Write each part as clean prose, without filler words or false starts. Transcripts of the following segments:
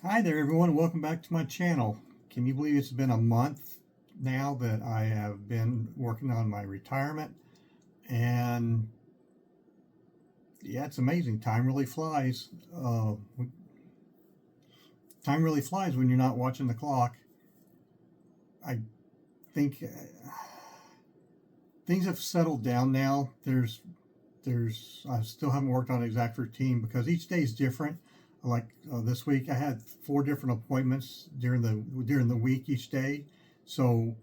Hi there everyone, welcome back to my channel. Can you believe it's been a month now that I have been working on my retirement? And yeah, it's amazing. Time really flies. Time really flies when you're not watching the clock. I think things have settled down now. I still haven't worked on an exact routine because each day is different. Like this week, I had 4 different appointments during the week each day, so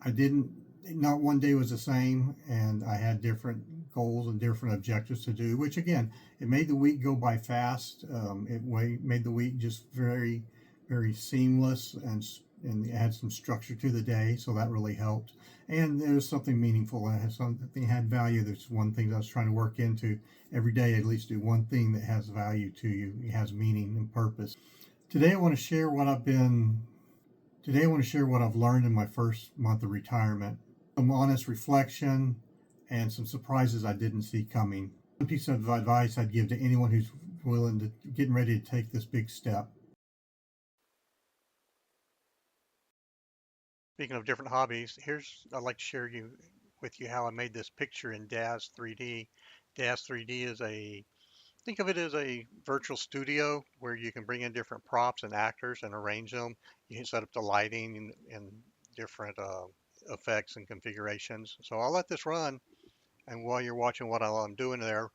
I didn't. Not one day was the same, and I had different goals and different objectives to do. Which again, it made the week go by fast. Made the week just very, very seamless, and it had some structure to the day, so that really helped. And there was something meaningful. I had something had value. There's one thing that I was trying to work into every day. At least do one thing that has value to you. It has meaning and purpose. Today, I want to share what I've been. Today, I want to share what I've learned in my first month of retirement. Some honest reflection and some surprises I didn't see coming. One piece of advice I'd give to anyone who's getting ready to take this big step. Speaking of different hobbies, I'd like to share with you how I made this picture in DAZ 3D. DAZ 3D think of it as a virtual studio where you can bring in different props and actors and arrange them. You can set up the lighting and different effects and configurations. So I'll let this run, and while you're watching what I'm doing there,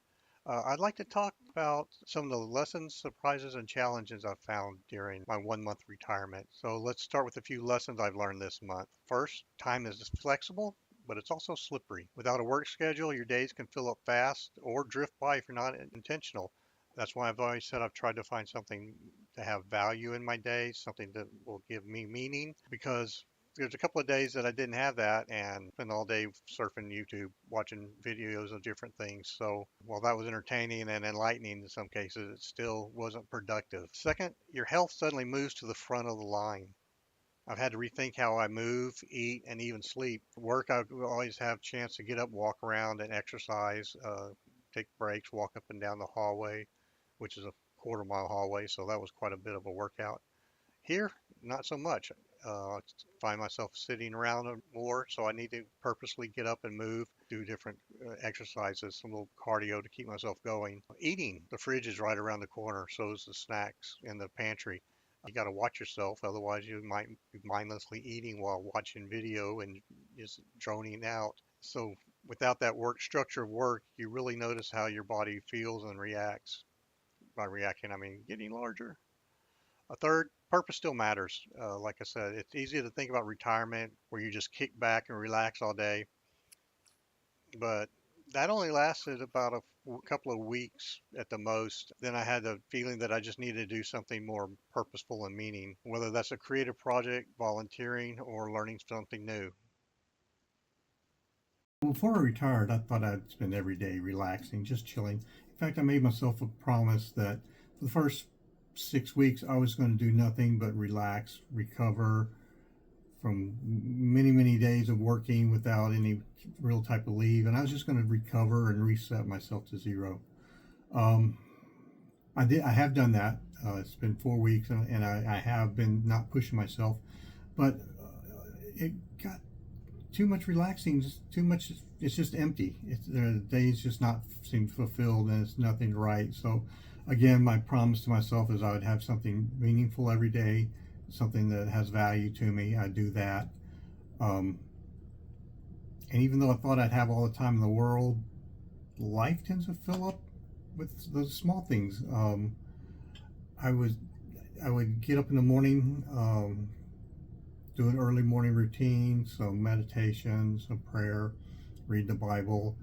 I'd like to talk about some of the lessons, surprises, and challenges I've found during my 1 month retirement. So let's start with a few lessons I've learned this month. First, time is flexible, but it's also slippery. Without a work schedule, your days can fill up fast or drift by if you're not intentional. That's why I've always said I've tried to find something to have value in my day, something that will give me meaning, because there's a couple of days that I didn't have that and spent all day surfing YouTube, watching videos of different things. So while that was entertaining and enlightening in some cases, it still wasn't productive. Second, your health suddenly moves to the front of the line. I've had to rethink how I move, eat, and even sleep. Work, I always have a chance to get up, walk around, and exercise, take breaks, walk up and down the hallway, which is a quarter-mile hallway, so that was quite a bit of a workout. Here, not so much. I find myself sitting around more, so I need to purposely get up and move, do different exercises, some little cardio to keep myself going. Eating, the fridge is right around the corner, so is the snacks in the pantry. You got to watch yourself, otherwise you might be mindlessly eating while watching video and just droning out. So without that work structure of work, you really notice how your body feels and reacts. By reacting, I mean getting larger. A third, purpose still matters. Like I said, it's easy to think about retirement where you just kick back and relax all day, but that only lasted about a couple of weeks at the most. Then I had the feeling that I just needed to do something more purposeful and meaning, whether that's a creative project, volunteering, or learning something new. Before I retired, I thought I'd spend every day relaxing, just chilling. In fact, I made myself a promise that for the first 6 weeks, I was going to do nothing but relax, recover from many, many days of working without any real type of leave. And I was just going to recover and reset myself to zero. Um, I have done that. It's been 4 weeks, and I have been not pushing myself, but it got too much relaxing, just too much. It's just empty. The days just not seem fulfilled, and it's nothing right. So, again, my promise to myself is I would have something meaningful every day, something that has value to me. I do that, um, and even though I thought I'd have all the time in the world, life tends to fill up with those small things. I would I would get up in the morning. Do an early morning routine, some meditation, some prayer, read the Bible,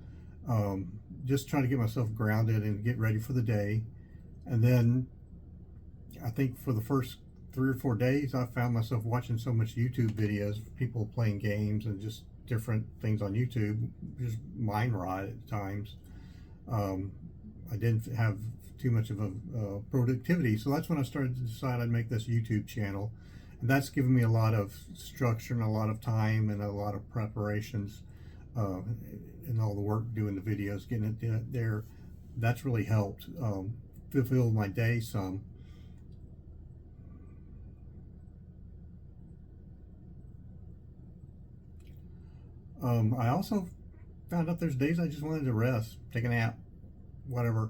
just try to get myself grounded and get ready for the day. And then I think for the first 3 or 4 days, I found myself watching so much YouTube videos, people playing games and just different things on YouTube, just mind rot at times. Um, I didn't have too much of a productivity, so that's when I started to decide I'd make this YouTube channel, and that's given me a lot of structure and a lot of time and a lot of preparations, uh, and all the work doing the videos, getting it there. That's really helped fulfill my day some. I also found out there's days I just wanted to rest, take a nap, whatever,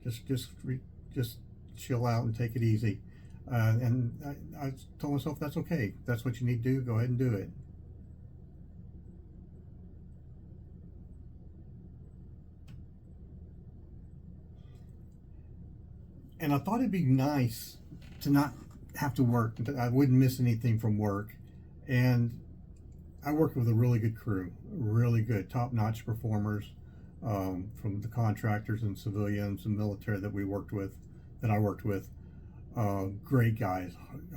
just chill out and take it easy. And I told myself that's okay. If that's what you need to do, go ahead and do it. And I thought it'd be nice to not have to work. I wouldn't miss anything from work. And I worked with a really good crew, really good, top-notch performers, from the contractors and civilians and military that I worked with. Great guys,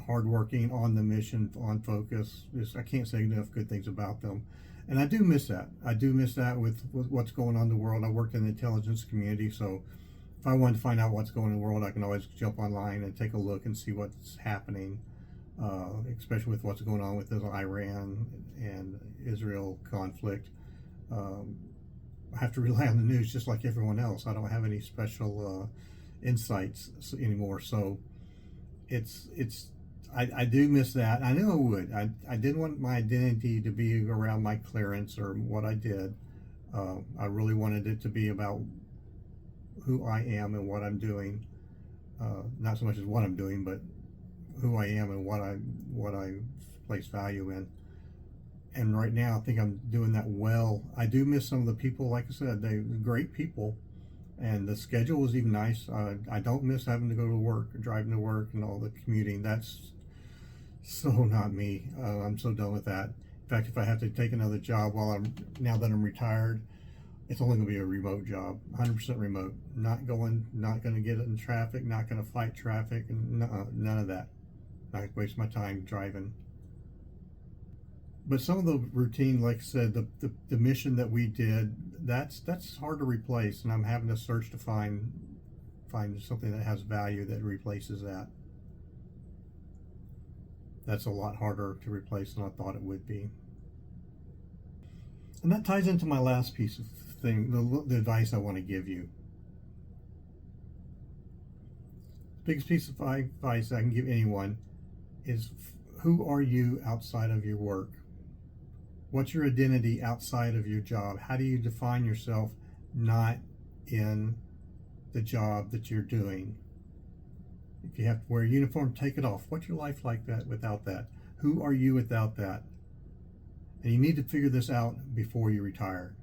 hardworking, on the mission, on focus. I can't say enough good things about them. And I do miss that. I do miss that with what's going on in the world. I worked in the intelligence community, so if I wanted to find out what's going on in the world, I can always jump online and take a look and see what's happening, especially with what's going on with the Iran and Israel conflict. I have to rely on the news just like everyone else. I don't have any special insights anymore, so I do miss that. I knew I would. I didn't want my identity to be around my clearance or what I did. I really wanted it to be about who I am and what I'm doing. Not so much as what I'm doing, but who I am and what I place value in. And right now, I think I'm doing that well. I do miss some of the people. Like I said, they're great people, and the schedule was even nice. I don't miss having to go to work, driving to work, and all the commuting. That's so not me. I'm so done with that. In fact, if I have to take another job now that I'm retired, it's only going to be a remote job, 100% remote. Not going to get in traffic, not going to fight traffic, and none of that. Not waste my time driving. But some of the routine, like I said, the mission that we did, that's hard to replace, and I'm having to search to find something that has value that replaces that. That's a lot harder to replace than I thought it would be. And that ties into my last piece of thing, the advice I want to give you. Biggest piece of advice I can give anyone is, who are you outside of your work? What's your identity outside of your job? How do you define yourself not in the job that you're doing? If you have to wear a uniform, take it off. What's your life like that without that? Who are you without that? And you need to figure this out before you retire.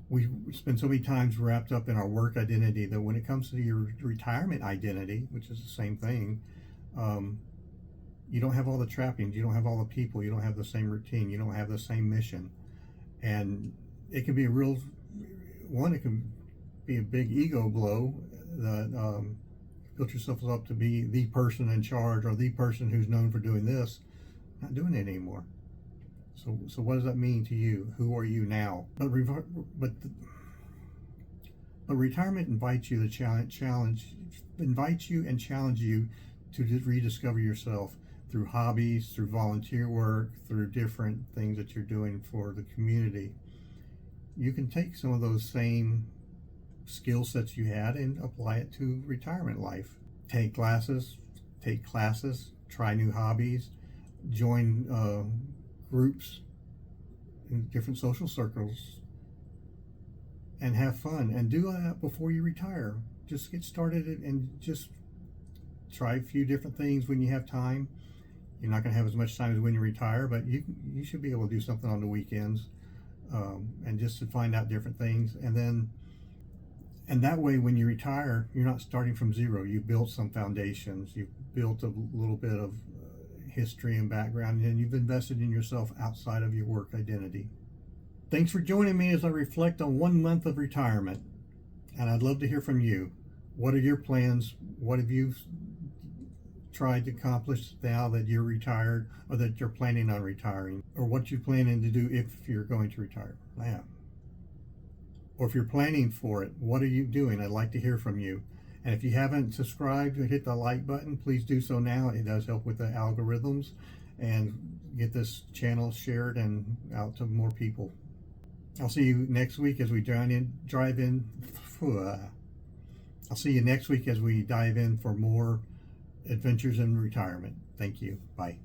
We spend so many times wrapped up in our work identity that when it comes to your retirement identity, which is the same thing, you don't have all the trappings, you don't have all the people, you don't have the same routine, you don't have the same mission. And it can be it can be a big ego blow that built yourself up to be the person in charge, or the person who's known for doing this, not doing it anymore. So what does that mean to you? Who are you now? But retirement invites you to invites you and challenge you to rediscover yourself through hobbies, through volunteer work, through different things that you're doing for the community. You can take some of those same skill sets you had and apply it to retirement life. Take classes, try new hobbies, join groups in different social circles, and have fun, and do that before you retire. Just get started and just try a few different things when you have time. You're not going to have as much time as when you retire, but you should be able to do something on the weekends, and just to find out different things. And that way, when you retire, you're not starting from zero. You've built some foundations. You've built a little bit of history and background, and you've invested in yourself outside of your work identity. Thanks for joining me as I reflect on 1 month of retirement. And I'd love to hear from you. What are your plans? What have you tried to accomplish now that you're retired, or that you're planning on retiring? Or what you're planning to do if you're going to retire? Yeah. Or if you're planning for it, what are you doing? I'd like to hear from you. And if you haven't subscribed or hit the like button, please do so now. It does help with the algorithms and get this channel shared and out to more people. I'll see you next week as we I'll see you next week as we dive in for more adventures in retirement. Thank you. Bye.